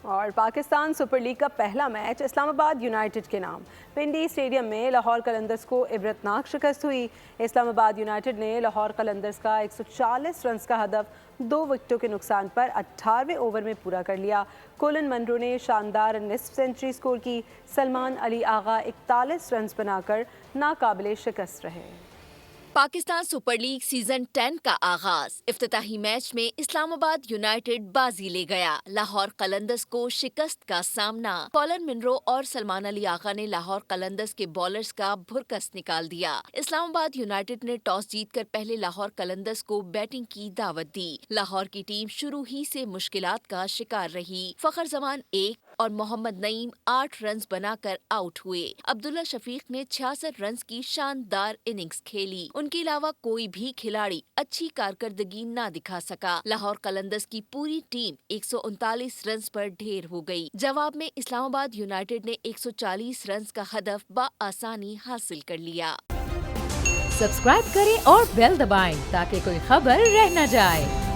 اور Pakistan super league کا پہلا میچ اسلام آباد یونائٹڈ کے نام پنڈی اسٹیڈیم میں لاہور قلندرز کو عبرتناک شکست ہوئی۔ اسلام آباد یونائٹڈ نے لاہور قلندرز کا 140 رنز کا ہدف 2 وکٹوں کے نقصان پر 18ویں اوور میں پورا کر لیا۔ کولن منرو نے شاندار نصف سنچری سکور کی۔ سلمان علی آغا 41 رنز بنا کر ناقابل شکست رہے۔ پاکستان سپر لیگ سیزن 10 کا آغاز افتتاحی میچ میں اسلام آباد یونائٹڈ بازی لے گیا۔ لاہور قلندرز کو شکست کا سامنا۔ کولن منرو اور سلمان علی آغا نے لاہور قلندرز کے بالرز کا بھرکس نکال دیا۔ اسلام آباد یونائٹڈ نے ٹاس جیت کر پہلے لاہور قلندرز کو بیٹنگ کی دعوت دی۔ لاہور کی ٹیم شروع ہی سے مشکلات کا شکار رہی۔ فخر زمان 1 اور محمد نعیم 8 رنز بنا کر آؤٹ ہوئے۔ عبداللہ شفیق نے 66 رنز کی شاندار اننگز کھیلی۔ ان کے علاوہ کوئی بھی کھلاڑی اچھی کارکردگی نہ دکھا سکا۔ لاہور قلندرز کی پوری ٹیم 139 رنز پر ڈھیر ہو گئی۔ جواب میں اسلام آباد یونائٹڈ نے 140 رنز کا ہدف بآسانی حاصل کر لیا۔ سبسکرائب کریں اور بیل دبائیں تاکہ کوئی خبر رہ نہ جائے۔